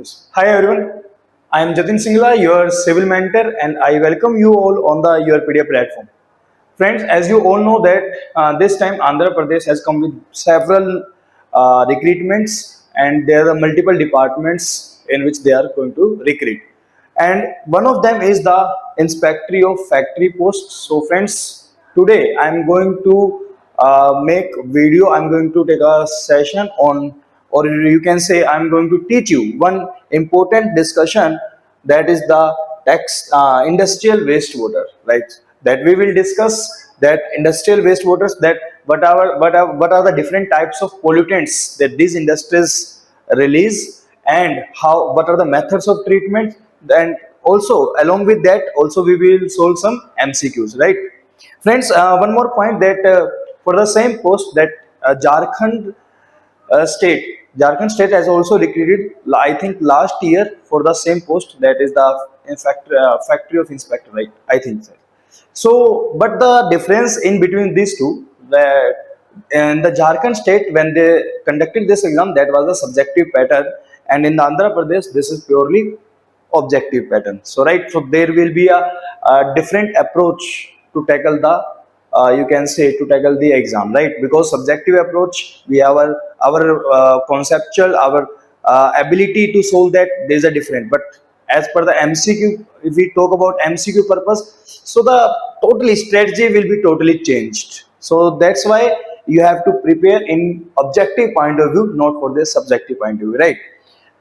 MCQs. Hi everyone, I am Jatin Singla, your civil mentor, and I welcome you all on the YourPedia platform. Friends, as you all know that this time Andhra Pradesh has come with several recruitments, and there are multiple departments in which they are going to recruit. And one of them is the Inspector of Factory posts. So friends, today I am going to make video. I'm going to take a session on, or you can say I'm going to teach you one important discussion, that is the industrial wastewater, right? That we will discuss that industrial wastewaters, that what are the different types of pollutants that these industries release, and how what are the methods of treatment. And also along with that also we will solve some MCQs, right? Friends, one more point, that for the same post, that Jharkhand state Jharkhand state has also recruited, I think last year, for the same post, that is the in fact factory of inspector, right? I think so. So, but the difference in between these two, that in the Jharkhand state, when they conducted this exam, that was a subjective pattern, and in the Andhra Pradesh, this is purely objective pattern. So, right, so there will be a different approach to tackle the you can say to tackle the exam, right? Because subjective approach, we have our conceptual, our ability to solve that, there is a different. But as per the MCQ, if we talk about MCQ purpose, so the totally strategy will be totally changed. So that's why you have to prepare in objective point of view, not for the subjective point of view, right?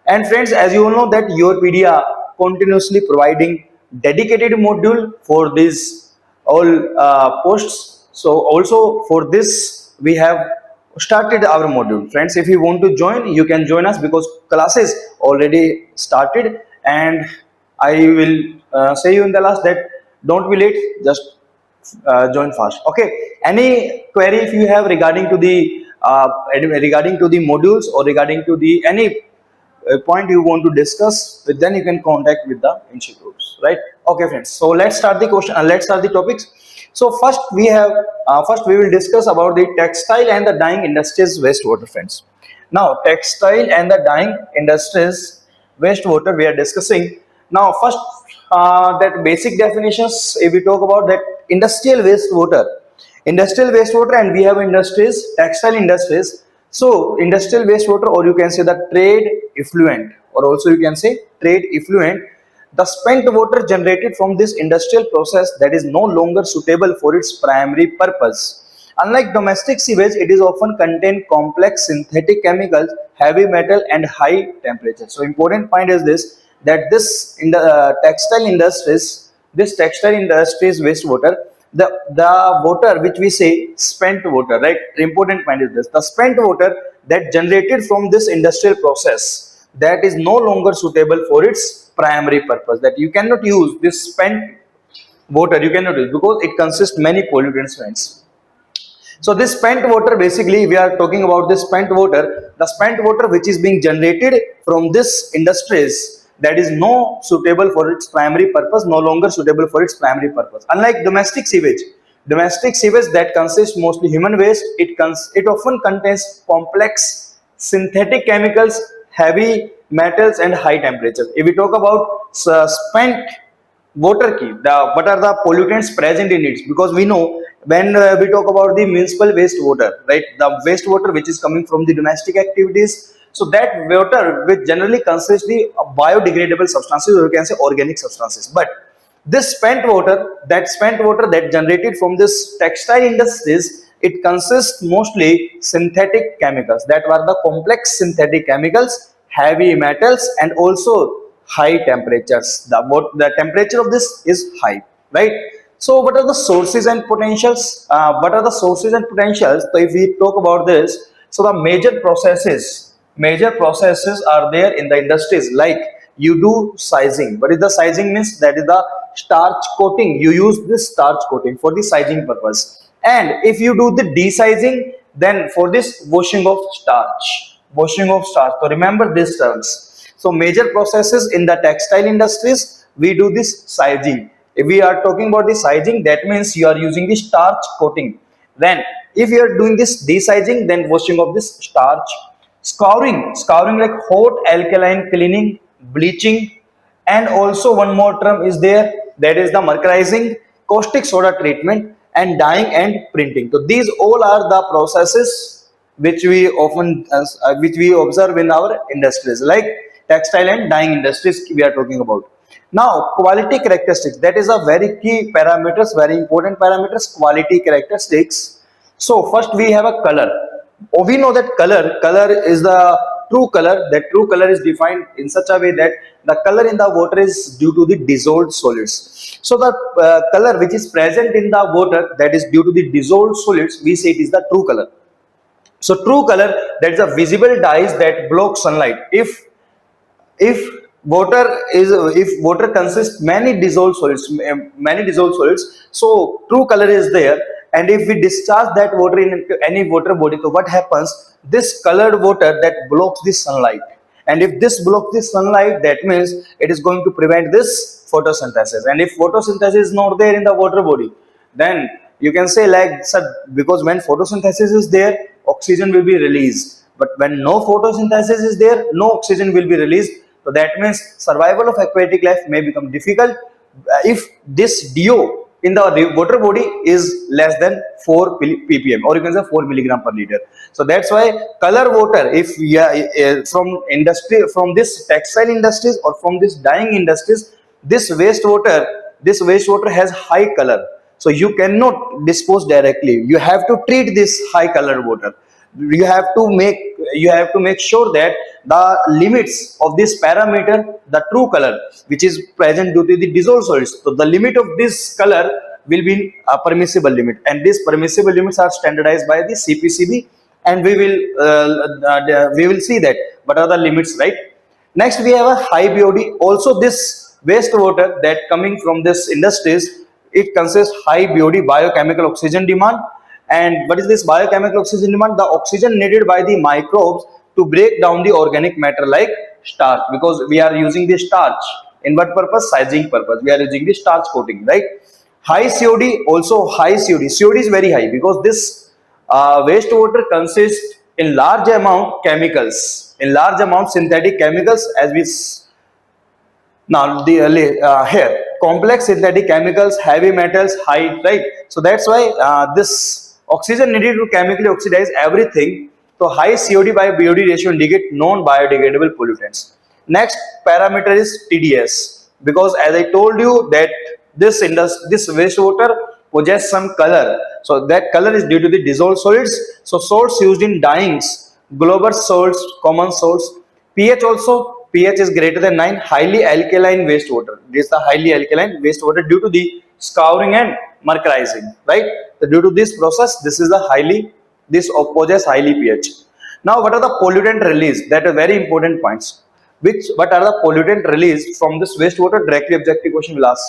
And friends, as you all know that YourPedia continuously providing dedicated module for these all posts. So also for this we have started our module. Friends, if you want to join, you can join us, because classes already started. And I will say you in the last that don't be late, just join fast. Okay, any query if you have regarding to the modules, or regarding to the any point you want to discuss with, then you can contact with the institutes, right? Okay friends, so let's start the question, let's start the topics. So first we will discuss about the textile and the dyeing industries wastewater, friends. Now textile and the dyeing industries wastewater we are discussing. Now first, that basic definitions, if we talk about that industrial wastewater, and we have industries, textile industries. So industrial wastewater, or you can say the trade effluent, or also you can say trade effluent, the spent water generated from this industrial process that is no longer suitable for its primary purpose. Unlike domestic sewage, it is often contain complex synthetic chemicals, heavy metal, and high temperature. So important point is this, that this in the textile industries wastewater, the water which we say spent water, right? The important point is this, the spent water that generated from this industrial process, that is no longer suitable for its primary purpose, that you cannot use this spent water, you cannot use, because it consists many pollutants, friends. So this spent water, basically we are talking about this spent water, the spent water which is being generated from this industries, that is no suitable for its primary purpose, no longer suitable for its primary purpose. Unlike domestic sewage that consists mostly human waste, it often contains complex synthetic chemicals, heavy metals, and high temperatures. If we talk about spent water key, what are the pollutants present in it? Because we know when we talk about the municipal wastewater, right, the wastewater which is coming from the domestic activities, so that water which generally consists the biodegradable substances, or you can say organic substances. But this spent water that generated from this textile industries, it consists mostly synthetic chemicals, that were the complex synthetic chemicals, heavy metals, and also high temperatures. The temperature of this is high, right? So what are the sources and potentials? So if we talk about this, so the major processes are there in the industries, like you do sizing. What is the sizing means? That is the starch coating. You use this starch coating for the sizing purpose. And if you do the desizing, then for this washing of starch. So remember these terms. So major processes in the textile industries, we do this sizing. If we are talking about the sizing, that means you are using the starch coating. Then if you are doing this desizing, then washing of this starch. Scouring like hot alkaline cleaning, bleaching, and also one more term is there, that is the mercurizing, caustic soda treatment, and dyeing and printing. So these all are the processes which we often which we observe in our industries like textile and dyeing industries we are talking about. Now quality characteristics, that is a very key parameters, very important parameters, quality characteristics. So first we have a color. Oh, we know that color is the true color. That true color is defined in such a way that the color in the water is due to the dissolved solids. So the color which is present in the water, that is due to the dissolved solids, we say it is the true color. So true color, that is a visible dyes that block sunlight. If water is, if water consists many dissolved solids, so true color is there. And if we discharge that water into any water body, so what happens, this colored water that blocks the sunlight, and if this blocks the sunlight, that means it is going to prevent this photosynthesis. And if photosynthesis is not there in the water body, then you can say like, sir, because when photosynthesis is there, oxygen will be released, but when no photosynthesis is there, no oxygen will be released. So that means survival of aquatic life may become difficult if this DO in the water body is less than 4 ppm, or you can say 4 milligram per liter. So that's why color water, if from industry, from this textile industries or from this dyeing industries, this wastewater has high color. So you cannot dispose directly. You have to treat this high colored water. You have to make sure that the limits of this parameter, the true color which is present due to the dissolved solids, so the limit of this color will be a permissible limit, and these permissible limits are standardized by the CPCB, and we will see that what are the limits, right? Next we have a high BOD. Also this wastewater that coming from this industries, it consists high BOD, biochemical oxygen demand. And what is this biochemical oxygen demand? The oxygen needed by the microbes to break down the organic matter like starch, because we are using the starch in what purpose? Sizing purpose. We are using the starch coating, right? High COD, also high COD. COD is very high because this wastewater consists in large amount chemicals, in large amount synthetic chemicals, as we now the here complex synthetic chemicals, heavy metals, high, right? So that's why this oxygen needed to chemically oxidize everything. So high COD by BOD ratio indicate non-biodegradable pollutants. Next parameter is TDS, because as I told you that this wastewater possess some color. So that color is due to the dissolved solids. So salts used in dyings, global salts, common salts. pH also, pH is greater than 9, highly alkaline wastewater. This is the highly alkaline wastewater due to the scouring and mercurizing, right? So due to this process, this possess highly pH. Now, what are the pollutant release? That are very important points. What are the pollutant released from this wastewater? Directly objective question will ask.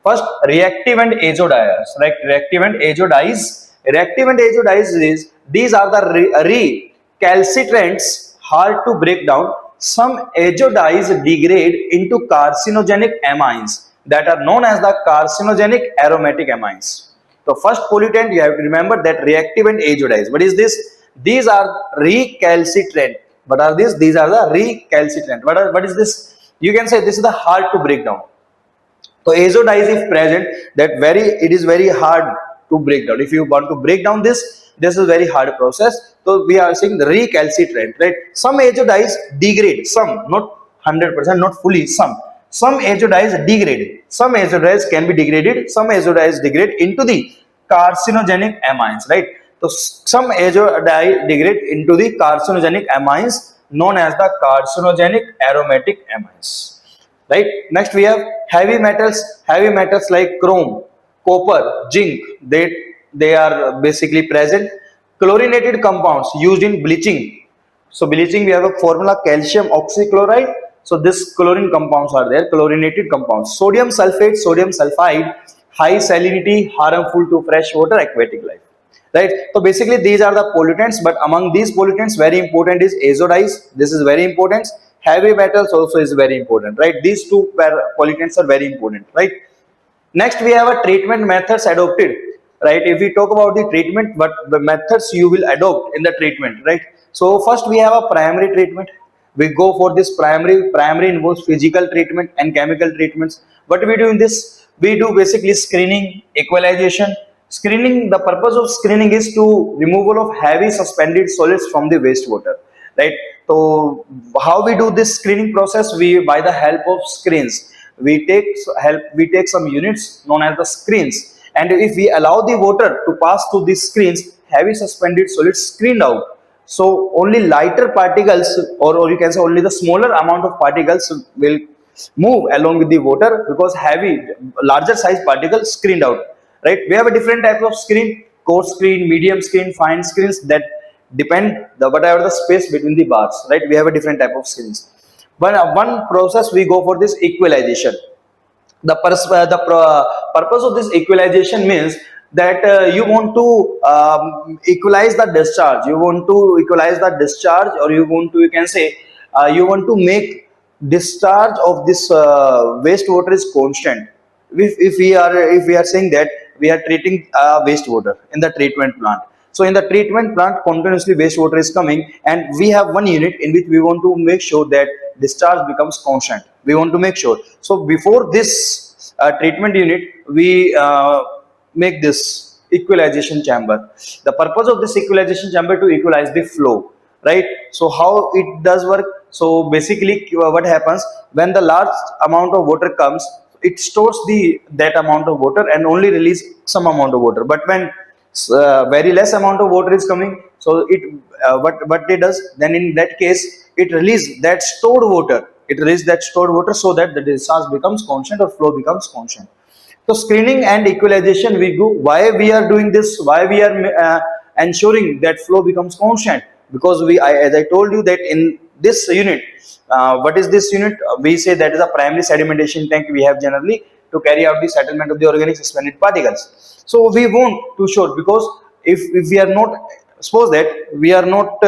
First, reactive and azodyes. Right? Reactive and azodyes. Reactive and azodyes these are the recalcitrants, hard to break down. Some azodyes degrade into carcinogenic amines that are known as the carcinogenic aromatic amines. So first pollutant you have to remember that reactive and azodyes. What is this? These are recalcitrant. What are these? These are the recalcitrant. What is this? You can say this is the hard to break down. So azodyes if present, it is very hard to break down. If you want to break down this is a very hard process. So we are saying the recalcitrant, right? Some azodyes degrade, some, not 100%, not fully, some. Some azodyes degrade. Some azodyes can be degraded. Some azodyes degrade into the carcinogenic amines, right? So some azodyes degrade into the carcinogenic amines known as the carcinogenic aromatic amines, right? Next we have heavy metals like chrome, copper, zinc. They are basically present. Chlorinated compounds used in bleaching. So bleaching we have a formula calcium oxychloride. So this chlorine compounds are there, chlorinated compounds. Sodium sulfate, sodium sulfide, high salinity, harmful to freshwater aquatic life. Right? So basically these are the pollutants, but among these pollutants very important is azodyes. This is very important. Heavy metals also is very important, right? These two pollutants are very important, right? Next we have a treatment methods adopted, right? If we talk about the treatment, what the methods you will adopt in the treatment, right? So first we have a primary treatment. We go for this primary involves physical treatment and chemical treatments. What we do in this, we do basically screening, equalization. Screening, the purpose of screening is to removal of heavy suspended solids from the wastewater, right? So how we do this screening process? We, by the help of screens, we take some units known as the screens, and if we allow the water to pass through these screens, heavy suspended solids screened out. So only lighter particles, or you can say only the smaller amount of particles will move along with the water, because heavy, larger size particles screened out, right? We have a different type of screen: coarse screen, medium screen, fine screens, that depend the whatever the space between the bars, right? We have a different type of screens. But one process we go for this equalization. Purpose of this equalization means that you want to equalize the discharge. You want to equalize the discharge, or you want to, you can say, you want to make discharge of this wastewater is constant. If we are saying that we are treating wastewater in the treatment plant, so in the treatment plant continuously wastewater is coming, and we have one unit in which we want to make sure that discharge becomes constant. We want to make sure. So before this treatment unit, we make this equalization chamber. The purpose of this equalization chamber to equalize the flow, right? So how it does work? So basically, what happens when the large amount of water comes, it stores that amount of water and only release some amount of water. But when very less amount of water is coming, so it what it does then, in that case, it release that stored water. It release that stored water, so that the discharge becomes constant, or flow becomes constant. So screening and equalization we do. Why we are doing this? Why we are ensuring that flow becomes constant? Because as I told you, that in this unit, what is this unit? We say that is a primary sedimentation tank we have generally to carry out the settlement of the organic suspended particles. So we want to show, because if we are not, suppose that we are not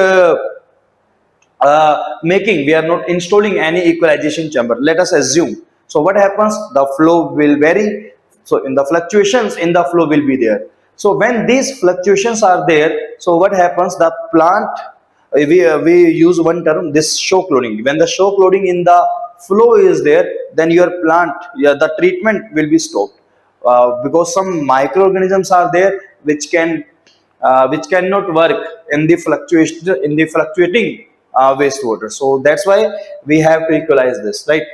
we are not installing any equalization chamber, let us assume. So what happens? The flow will vary. So in the fluctuations in the flow will be there. So when these fluctuations are there, so what happens? The plant, we use one term, this shock loading. When the shock loading in the flow is there, then your plant, the treatment will be stopped, because some microorganisms are there which cannot work in the fluctuating wastewater. So that's why we have to equalize this, right?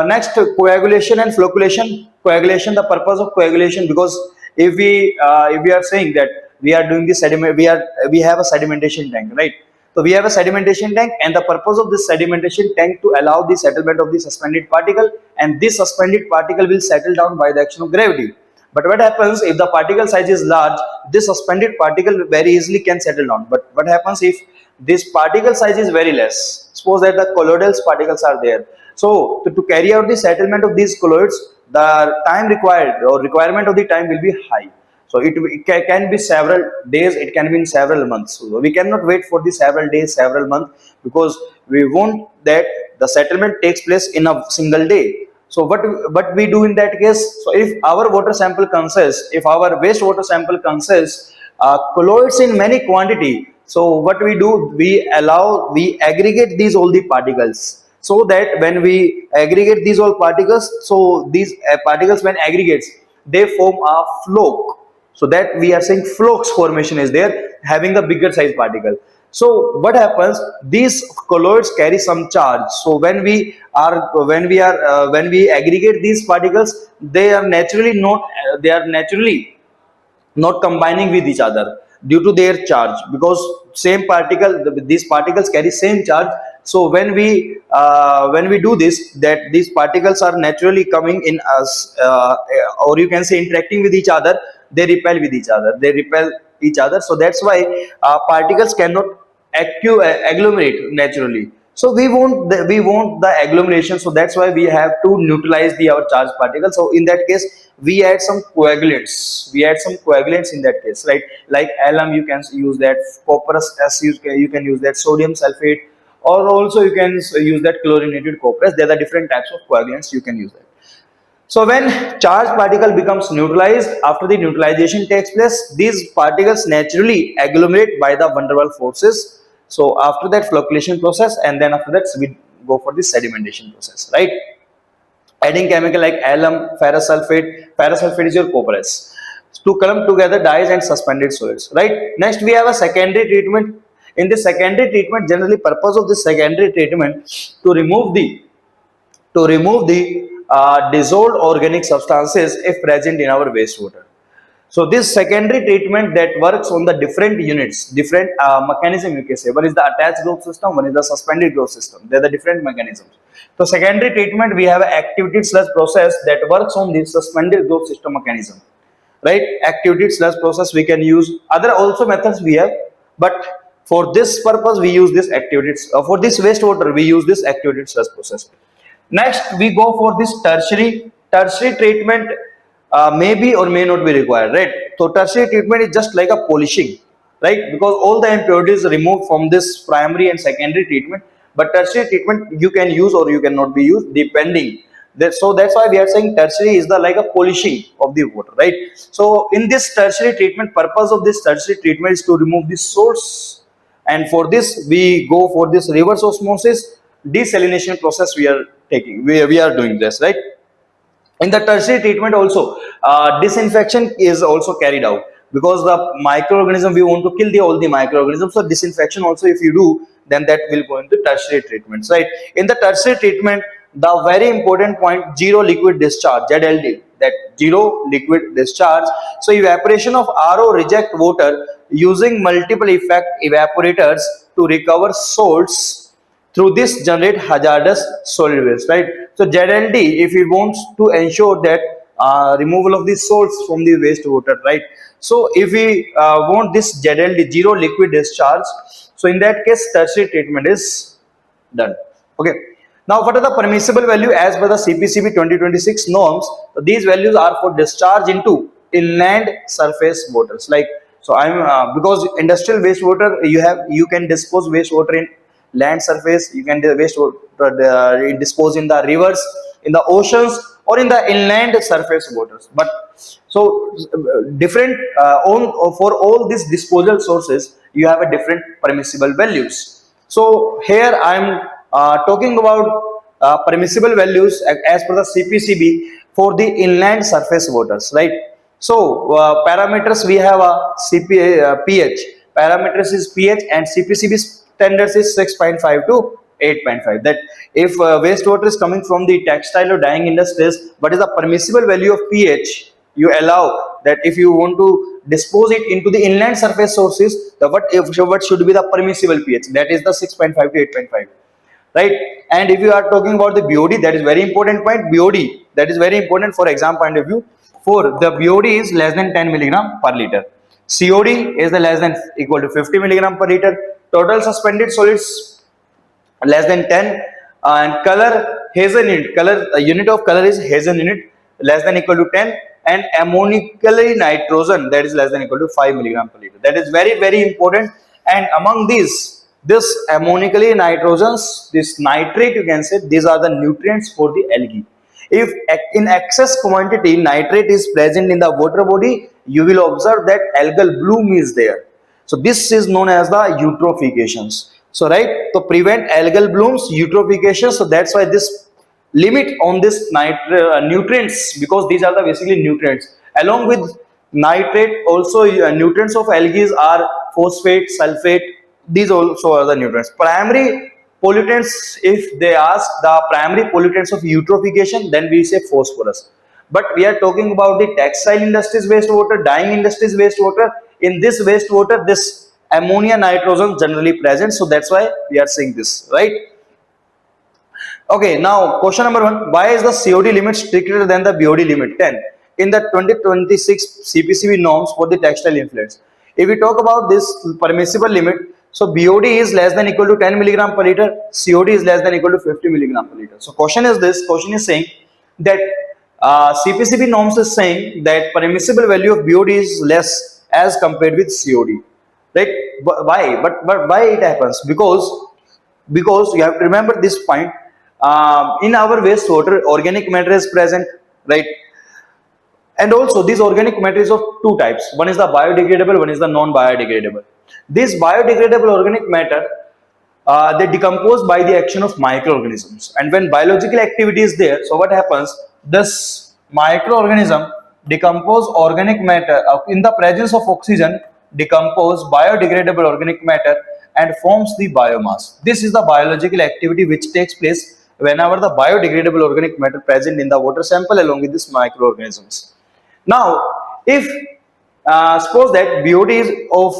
Next, coagulation and flocculation. Coagulation, the purpose of coagulation, because if we are saying that we are doing the sediment, we have a sedimentation tank, right? So we have a sedimentation tank, and the purpose of this sedimentation tank to allow the settlement of the suspended particle, and this suspended particle will settle down by the action of gravity. But what happens if the particle size is large? This suspended particle very easily can settle down. But what happens if this particle size is very less? Suppose that the colloidal particles are there. So to carry out the settlement of these colloids, the time required, or requirement of the time, will be high. So it can be several days, it can be in several months. So we cannot wait for the several days, several months, because we want that the settlement takes place in a single day. So what we do in that case? So if our water sample consists, if our wastewater sample consists colloids in many quantity, so what we do? We aggregate these all the particles, so that when we aggregate these all particles, so these particles when aggregates, they form a flock. So that we are saying flocks formation is there, having a bigger size particle. So what happens? These colloids carry some charge. So when we aggregate these particles, they are naturally not combining with each other due to their charge, because same particle, these particles carry same charge. So when we do this, that these particles are naturally coming in us, or you can say interacting with each other, they repel with each other, so that's why particles cannot agglomerate naturally. So we want the agglomeration, so that's why we have to neutralize our charged particles. So in that case, we add some coagulants in that case, right? Like alum, you can use that. Copperous S, you can use that. Sodium sulfate, or also you can use that chlorinated copper. There are different types of coagulants, you can use that. So when charged particle becomes neutralized, after the neutralization takes place, these particles naturally agglomerate by the van der Waals forces. So after that flocculation process, and then after that we go for the sedimentation process, right? Adding chemical like alum, ferrous sulfate is your copperas, to clump together dyes and suspended solids, right? Next we have a secondary treatment. In the secondary treatment, generally purpose of the secondary treatment to remove the dissolved organic substances if present in our wastewater. So this secondary treatment that works on the different units, different mechanism you can say. One is the attached growth system, one is the suspended growth system. They are the different mechanisms. So secondary treatment, we have an activated sludge process that works on the suspended growth system mechanism, right? Activated sludge process we can use. Other also methods we have, but for this purpose we use this activated. For this wastewater we use this activated sludge process. Next, we go for this tertiary. Tertiary treatment may be or may not be required, right? So tertiary treatment is just like a polishing, right? Because all the impurities removed from this primary and secondary treatment. But tertiary treatment you can use or you cannot be used depending. So that's why we are saying tertiary is the like a polishing of the water, right? So in this tertiary treatment, purpose of this tertiary treatment is to remove the source, and for this we go for this reverse osmosis desalination process. We are doing this, right? In the tertiary treatment also, disinfection is also carried out, because the microorganism, we want to kill all the microorganisms. So disinfection also if you do, then that will go into tertiary treatments, right? In the tertiary treatment, the very important point, zero liquid discharge, ZLD, that zero liquid discharge. So evaporation of RO reject water using multiple effect evaporators to recover salts. Through this generate hazardous solid waste, right? So ZLD, if we want to ensure that removal of the salts from the wastewater, right? So if we want this ZLD, zero liquid discharge, so in that case tertiary treatment is done. Okay. Now what are the permissible value as per the CPCB 2026 norms? So these values are for discharge into inland surface waters. Like, so I'm because industrial wastewater, you can dispose wastewater in land surface, you can dispose in the rivers, in the oceans, or in the inland surface waters. But so different for all these disposal sources, you have a different permissible values. So here I am talking about permissible values as per the CPCB for the inland surface waters, right? So parameters, we have a pH. Parameters is pH, and CPCB standards is 6.5 to 8.5. That if wastewater is coming from the textile or dyeing industries, what is the permissible value of pH you allow, that if you want to dispose it into the inland surface sources, what should be the permissible pH? That is the 6.5 to 8.5, right? And if you are talking about the BOD, that is very important point. BOD, that is very important for exam point of view. For the BOD is less than 10 milligram per liter. COD is the less than equal to 50 milligram per liter. Total suspended solids less than 10, and color Hazen unit, unit of color is Hazen unit, less than equal to 10, and ammonically nitrogen, that is less than equal to 5 milligram per liter. That is very, very important. And among these, this ammonically nitrogens, this nitrate you can say, these are the nutrients for the algae. If in excess quantity nitrate is present in the water body, you will observe that algal bloom is there. So this is known as the eutrophications. So right, to prevent algal blooms, eutrophication. So that's why this limit on this nutrients, because these are the basically nutrients. Along with nitrate, also nutrients of algae are phosphate, sulfate. These also are the nutrients. Primary pollutants, if they ask the primary pollutants of eutrophication, then we say phosphorus. But we are talking about the textile industries wastewater, dyeing industries wastewater. In this wastewater, this ammonia nitrogen generally present. So that's why we are saying this, right? Okay, now question number 1. Why is the COD limit stricter than the BOD limit 10 in the 2026 CPCB norms for the textile effluents? If we talk about this permissible limit, so BOD is less than equal to 10 milligram per liter, COD is less than equal to 50 milligram per liter. So question is saying that CPCB norms is saying that permissible value of BOD is less as compared with COD, right? Why? But why it happens? Because you have to remember this point. In our wastewater, organic matter is present, right? And also these organic matter is of two types. One is the biodegradable, one is the non-biodegradable. This biodegradable organic matter they decompose by the action of microorganisms. And when biological activity is there, so what happens? This microorganism decompose organic matter in the presence of oxygen, decompose biodegradable organic matter and forms the biomass. This is the biological activity which takes place whenever the biodegradable organic matter present in the water sample along with these microorganisms. Now, if suppose that BOD is of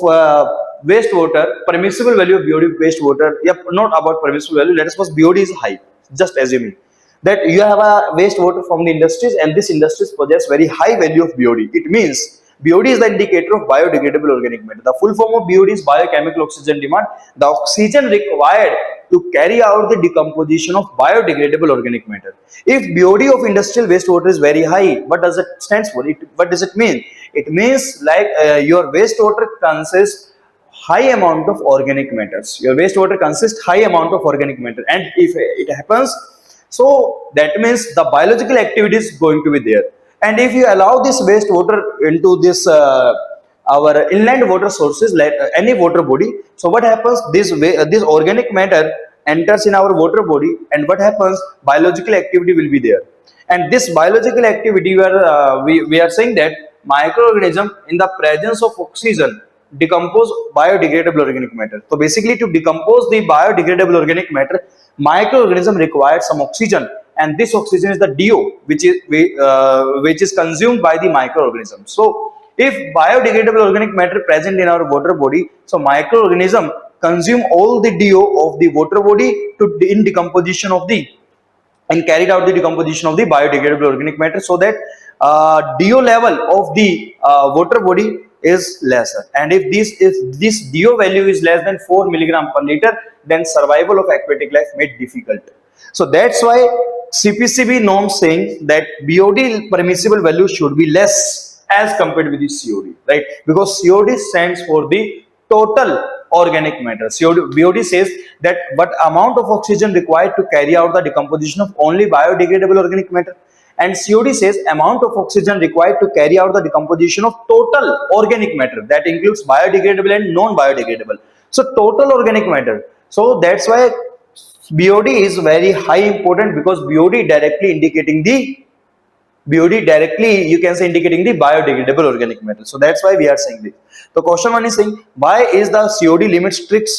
wastewater, permissible value of BOD wastewater, yep, not about permissible value, let us suppose BOD is high, just assuming that you have a wastewater from the industries and this industries possess very high value of BOD. It means BOD is the indicator of biodegradable organic matter. The full form of BOD is biochemical oxygen demand. The oxygen required to carry out the decomposition of biodegradable organic matter. If BOD of industrial wastewater is very high, what does it stands for? What does it mean? It means like your wastewater consists high amount of organic matters. Your wastewater consists high amount of organic matter, and if it happens, so that means the biological activity is going to be there. And if you allow this wastewater into this our inland water sources, like any water body, so what happens? This organic matter enters in our water body, and what happens? Biological activity will be there. And this biological activity, we are saying that microorganism in the presence of oxygen decompose biodegradable organic matter. So basically, to decompose the biodegradable organic matter, microorganism requires some oxygen, and this oxygen is the DO, which is consumed by the microorganism. So if biodegradable organic matter present in our water body, so microorganism consume all the DO of the water body to in decomposition of the and carried out the decomposition of the biodegradable organic matter, so that DO level of the water body is lesser. And if this DO value is less than 4 milligram per liter, then survival of aquatic life made difficult. So that's why CPCB norms saying that BOD permissible value should be less as compared with the COD, right? Because COD stands for the total organic matter. BOD says that what amount of oxygen required to carry out the decomposition of only biodegradable organic matter, and COD says amount of oxygen required to carry out the decomposition of total organic matter, that includes biodegradable and non-biodegradable. So total organic matter. So that's why BOD is very high important, because BOD directly indicating the you can say indicating the biodegradable organic matter. So that's why we are saying this. So question 1 is saying, why is the COD limit strict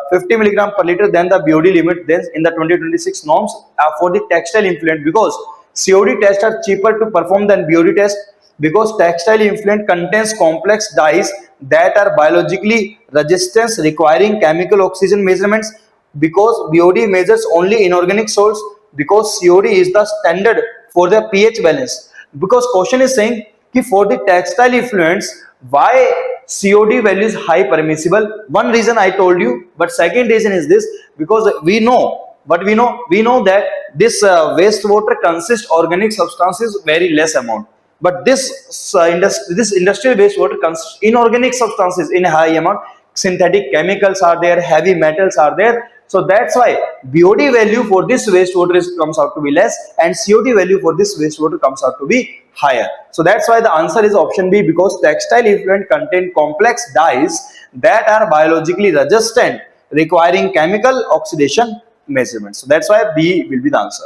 50 milligram per liter than the BOD limit then in the 2026 norms for the textile effluent? Because COD tests are cheaper to perform than BOD test, because textile effluent contains complex dyes that are biologically resistant, requiring chemical oxygen measurements, because BOD measures only inorganic salts, because COD is the standard for the pH balance. Because question is saying कि for the textile effluents, why COD value is high permissible? One reason I told you, but second reason is this, because we know that this wastewater consists organic substances very less amount, but this industrial wastewater consists inorganic substances in a high amount. Synthetic chemicals are there, heavy metals are there. So that's why BOD value for this wastewater comes out to be less, and COD value for this wastewater comes out to be higher. So that's why the answer is option B, because textile effluent contain complex dyes that are biologically resistant, requiring chemical oxidation measurements. So that's why B will be the answer.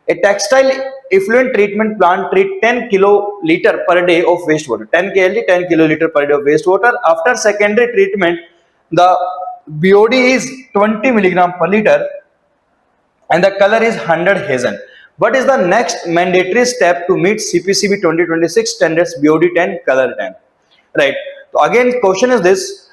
A textile effluent treatment plant treat 10 kiloliter per day of wastewater. 10 KLD, 10 kiloliter per day of wastewater. After secondary treatment, the BOD is 20 milligram per liter and the color is 100 Hazen. What is the next mandatory step to meet CPCB 2026 standards BOD 10, color 10? Right. So again, question is this: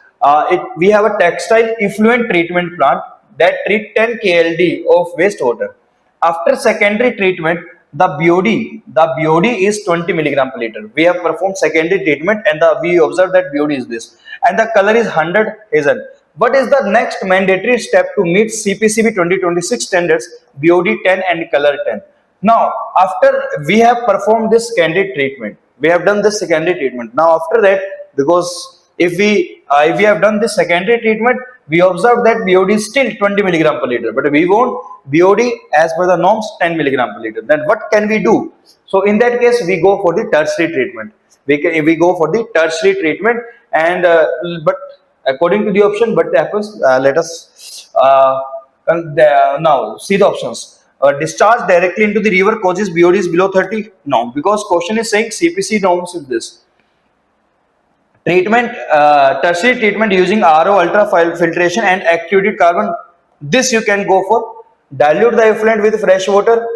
we have a textile effluent treatment plant that treat 10 KLD of wastewater. After secondary treatment, the BOD is 20 milligram per liter. We have performed secondary treatment and we observe that BOD is this, and the color is 100 Hazen. What is the next mandatory step to meet CPCB 2026 standards BOD 10 and color 10? Now, after we have performed this secondary treatment, we have done this secondary treatment. Now, after that, because if we have done this secondary treatment, we observe that BOD is still 20 milligram per liter, but we want BOD as per the norms 10 milligram per liter. Then what can we do? So in that case, we go for the tertiary treatment. We go for the tertiary treatment, and but according to the option, what happens? Let us now see the options. Discharge directly into the river causes BODs below 30. No, because question is saying CPC norms is this. Treatment, tertiary treatment using RO, ultra filtration and activated carbon. This you can go for. Dilute the effluent with fresh water.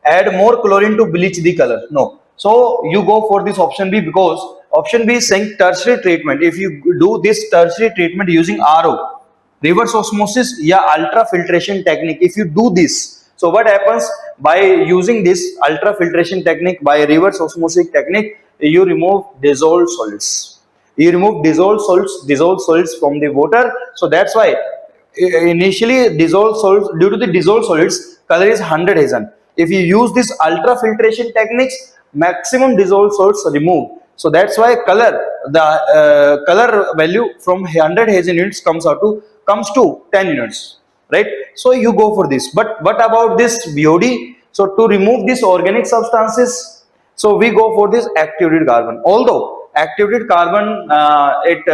Add more chlorine to bleach the color. No. So you go for this option B, because option B is saying tertiary treatment. If you do this tertiary treatment using RO, reverse osmosis, या ultra filtration technique, if you do this, so what happens by using this ultra filtration technique, by reverse osmosis technique, you remove dissolved solids. You remove dissolved solids from the water. So that's why initially dissolved solids, due to the dissolved solids, color is 100 Hg. If you use this ultra filtration techniques, maximum dissolved solids removed. So that's why the color value from 100 Hg units comes to 10 units, right? So you go for this. But what about this BOD? So to remove these organic substances, so we go for this activated carbon. Although activated carbon, it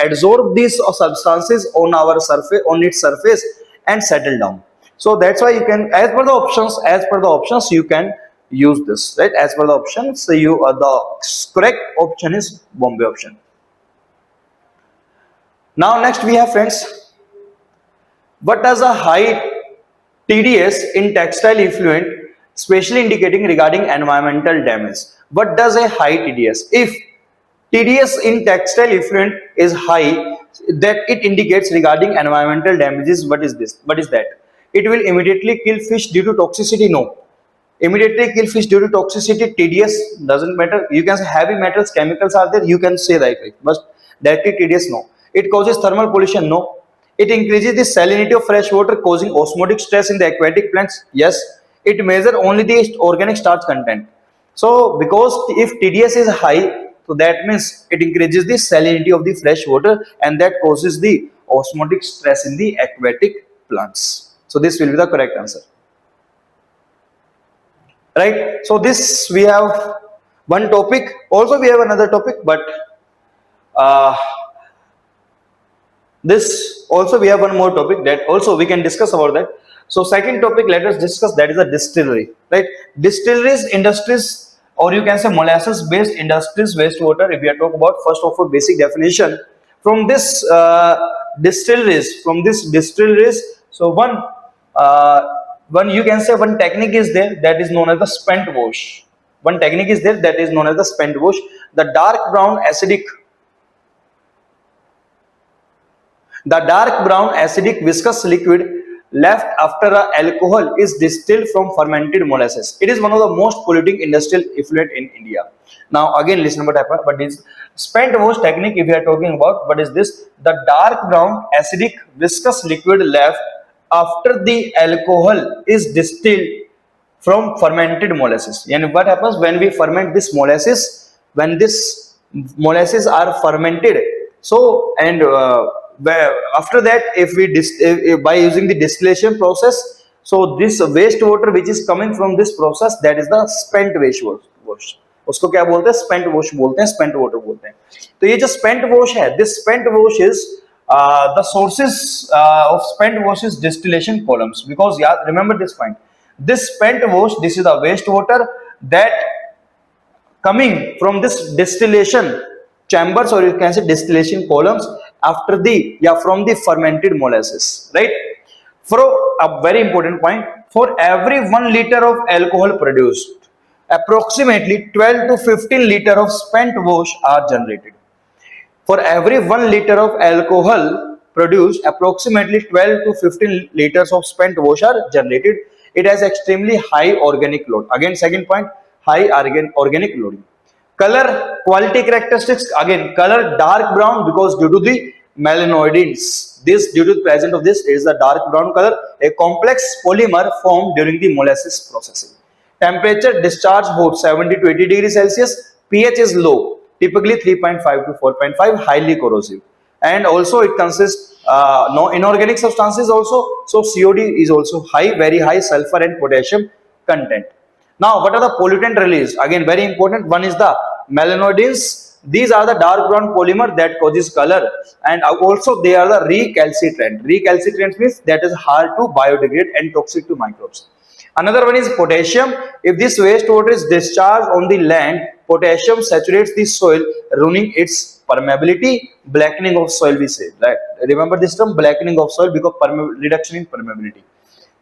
absorbs these substances on our surface, on its surface, and settle down. So that's why you can, as per the options, you can use this, right? As per the options, so the correct option is Bombay option. Now next we have, friends, what does a high TDS in textile effluent specially indicating regarding environmental damage? What does a high TDS? If TDS in textile effluent is high, that it indicates regarding environmental damages. What is this? What is that? It will immediately kill fish due to toxicity. No. Immediately kill fish due to toxicity. TDS doesn't matter. You can say heavy metals, chemicals are there. You can say that, but directly TDS, no. It causes thermal pollution. No. It increases the salinity of fresh water, causing osmotic stress in the aquatic plants. Yes. It measures only the organic starch content. So because if TDS is high, so that means it increases the salinity of the fresh water, and that causes the osmotic stress in the aquatic plants. So this will be the correct answer. Right? So this we have one topic. Also we have another topic, but this also we have one more topic that also we can discuss about that. So second topic, let us discuss, that is a distillery. Right? Distilleries, industries, or you can say molasses based industries, wastewater. If we are talking about, first of all, basic definition from this distilleries, so one you can say one technique is there, that is known as the spent wash. One technique is there, that is known as the spent wash. The dark brown acidic viscous liquid left after alcohol is distilled from fermented molasses. It is one of the most polluting industrial effluent in India. Now again listen what happened. But this spent wash technique, if we are talking about, what is this? The dark brown acidic viscous liquid left after the alcohol is distilled from fermented molasses. And what happens when we ferment this molasses? When this molasses are fermented, so and after that, if we by using the distillation process, so this wastewater which is coming from this process, that is the spent wash. उसको क्या बोलते हैं? Spent wash बोलते हैं, spent water बोलते हैं. तो ये जो स्पेंट वॉश है, this spent wash is the sources of spent wash is distillation columns, because yeah, remember this point. This spent wash, this is the wastewater that coming from this distillation chambers, or you can say distillation columns, after from the fermented molasses, right? For a very important point, for every 1 liter of alcohol produced, approximately 12 to 15 liter of spent wash are generated. For every 1 liter of alcohol produced, approximately 12 to 15 liters of spent wash are generated. It has extremely high organic load. Again, second point, high organic loading. Color quality characteristics, again color dark brown, because due to the melanoidins, this due to the presence of this, it is the dark brown color, a complex polymer formed during the molasses processing. Temperature discharge hot 70 to 80 degrees Celsius. pH is low, typically 3.5 to 4.5, highly corrosive, and also it consists no inorganic substances also. So COD is also high, very high sulfur and potassium content. Now what are the pollutant released? Again very important, one is the melanoidins, These are the dark brown polymer that causes color, and also they are the recalcitrant. Recalcitrant means that is hard to biodegrade and toxic to microbes. Another one is potassium. If this wastewater is discharged on the land, potassium saturates the soil, ruining its permeability, blackening of soil we say. Right? Remember this term, blackening of soil, because reduction in permeability.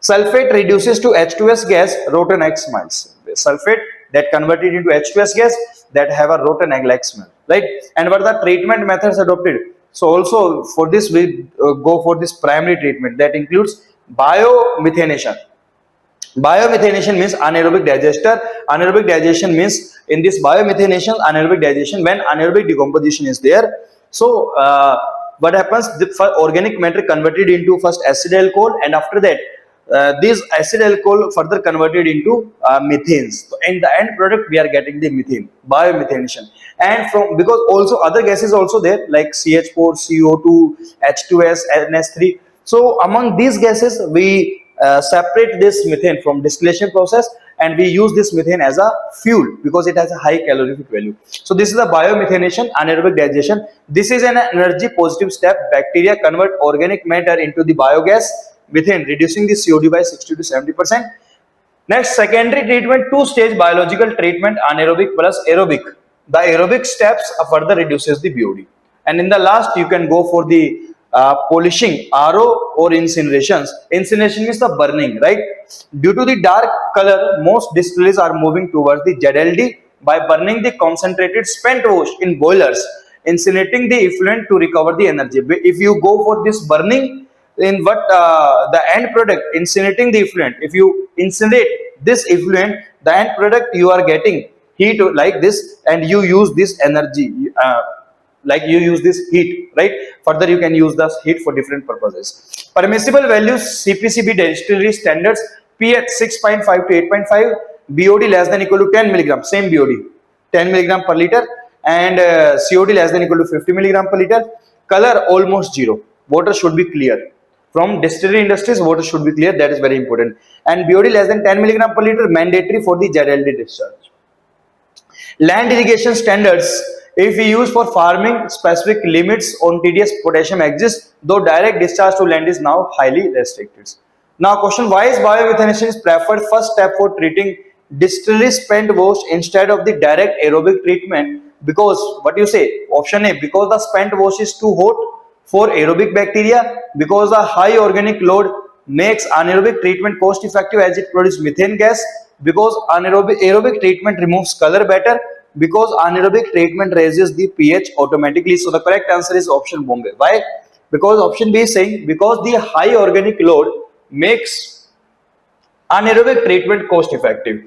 Sulfate reduces to H2S gas, rotten egg smells. Sulfate that converted into H2S gas that have a rotten egg like smell, right? And what are the treatment methods adopted? So also for this we go for this primary treatment that includes biomethanation. Biomethanation means anaerobic digester. Anaerobic digestion means in this biomethanation, anaerobic digestion, when anaerobic decomposition is there. So what happens? The organic matter converted into first acid alcohol, and after that this acid alcohol further converted into methanes. So in the end product we are getting the methane, biomethanation. And from, because also other gases also there like CH4, CO2, H2S, NS3. So among these gases we separate this methane from distillation process, and we use this methane as a fuel because it has a high calorific value. So this is the biomethanation, anaerobic digestion. This is an energy positive step. Bacteria convert organic matter into the biogas methane, reducing the COD by 60 to 70%. Next, secondary treatment, two-stage biological treatment, anaerobic plus aerobic. The aerobic steps further reduces the BOD. And in the last, you can go for the polishing, RO, or incinerations. Incineration means the burning, right? Due to the dark color, most distilleries are moving towards the ZLD by burning the concentrated spent wash in boilers, incinerating the effluent to recover the energy. If you go for this burning, in what the end product, incinerating the effluent, if you incinerate this effluent, the end product you are getting heat like this, and you use this energy, like you use this heat, right? Further you can use this heat for different purposes. Permissible values, CPCB distillery standards, pH 6.5 to 8.5, BOD less than equal to 10 milligram, same BOD 10 milligram per liter, and COD less than equal to 50 milligram per liter. Color almost zero. Water should be clear. From distillery industries, water should be clear, that is very important. And BOD less than 10 milligram per liter, mandatory for the ZLD discharge. Land irrigation standards, if we use for farming, specific limits on TDS potassium exist, though direct discharge to land is now highly restricted. Now question, why is biomethanation is preferred first step for treating distillery spent wash instead of the direct aerobic treatment? Because what you say, option A, because the spent wash is too hot for aerobic bacteria, because the high organic load makes anaerobic treatment cost effective as it produces methane gas, because aerobic treatment removes color better, because anaerobic treatment raises the pH automatically. So the correct answer is option Bombay. Why? Because option B is saying because the high organic load makes anaerobic treatment cost effective.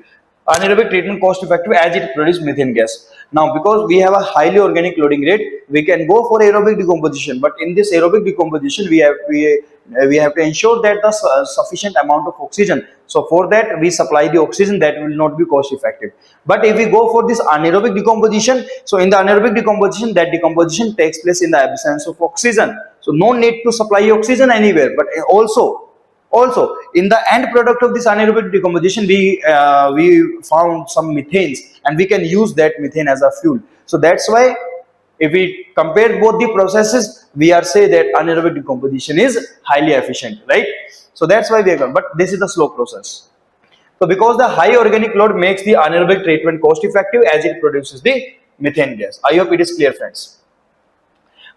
Anaerobic treatment cost effective as it produces methane gas. Now because we have a highly organic loading rate, we can go for aerobic decomposition, but in this aerobic decomposition we have to ensure that the sufficient amount of oxygen. So for that we supply the oxygen, that will not be cost effective. But if we go for this anaerobic decomposition, so in the anaerobic decomposition, that decomposition takes place in the absence of oxygen. So no need to supply oxygen anywhere, but also in the end product of this anaerobic decomposition, we found some methanes, and we can use that methane as a fuel. So that's why if we compare both the processes, we are say that anaerobic decomposition is highly efficient, right? So that's why we are going, but this is a slow process. So because the high organic load makes the anaerobic treatment cost effective as it produces the methane gas. I hope it is clear, friends.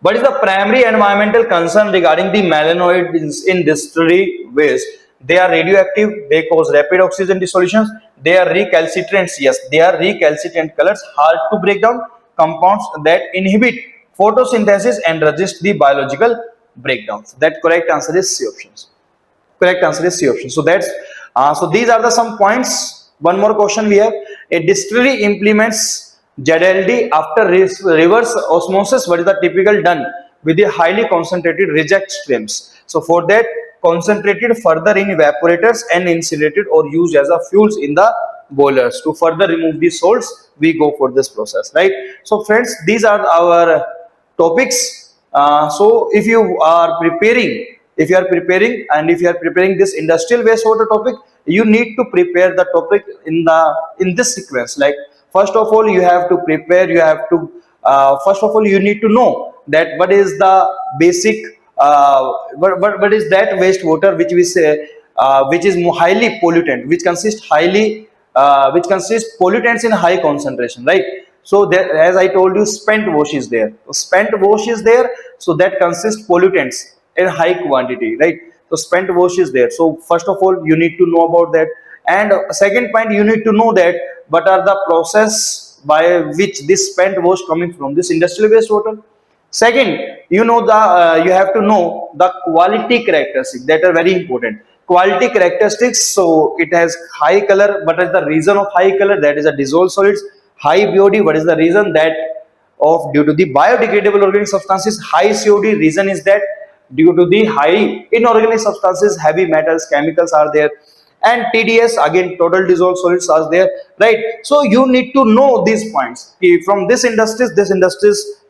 What is the primary environmental concern regarding the malanoids in distillery waste? They are radioactive, they cause rapid oxygen dissolutions, they are recalcitrants. Yes, they are recalcitrant colors, hard to break down compounds that inhibit photosynthesis and resist the biological breakdown. So that correct answer is C options. Correct answer is C option. So that's so these are the some points. One more question we have. A distillery implements ZLD after reverse osmosis. What is the typical done with the highly concentrated reject streams? So for that, concentrated further in evaporators and incinerated or used as a fuels in the boilers to further remove the salts. We go for this process, right? So friends, these are our topics. So if you are preparing and if you are preparing this industrial wastewater topic, you need to prepare the topic in this sequence. Like first of all, you have to prepare, you have to first of all you need to know that what is the basic what is that wastewater which we say which is highly pollutant, which consists pollutants in high concentration, right? So that, as I told you, spent wash is there. So spent wash is there, so that consists pollutants in high quantity, right? So spent wash is there. So first of all, you need to know about that. And second point, you need to know that what are the process by which this spent wash coming from this industrial wastewater. Second, you have to know the quality characteristics that are very important. Quality characteristics, so it has high color. What is the reason of high color? That is a dissolved solids. High BOD, what is the reason? That of due to the biodegradable organic substances. High COD, reason is that due to the high inorganic substances, heavy metals, chemicals are there. And TDS, again total dissolved solids are there, right? So you need to know these points. From this industrial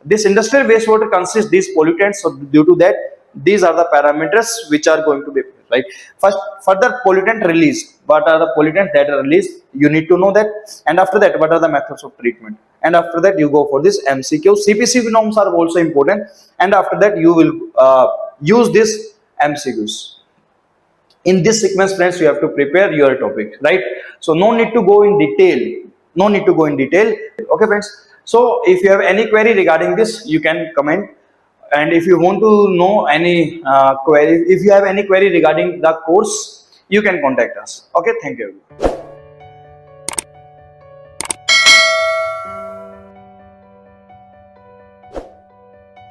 wastewater consists these pollutants, so due to that these are the parameters which are going to be, right? First, further pollutant release, what are the pollutants that are released, you need to know that. And after that, what are the methods of treatment, and after that you go for this MCQ. CPCB norms are also important, and after that you will use this MCQs. In this sequence, friends, you have to prepare your topic, right? So no need to go in detail. Okay, friends. So if you have any query regarding this, you can comment. And if you want to know any query, if you have any query regarding the course, you can contact us. Okay, thank you.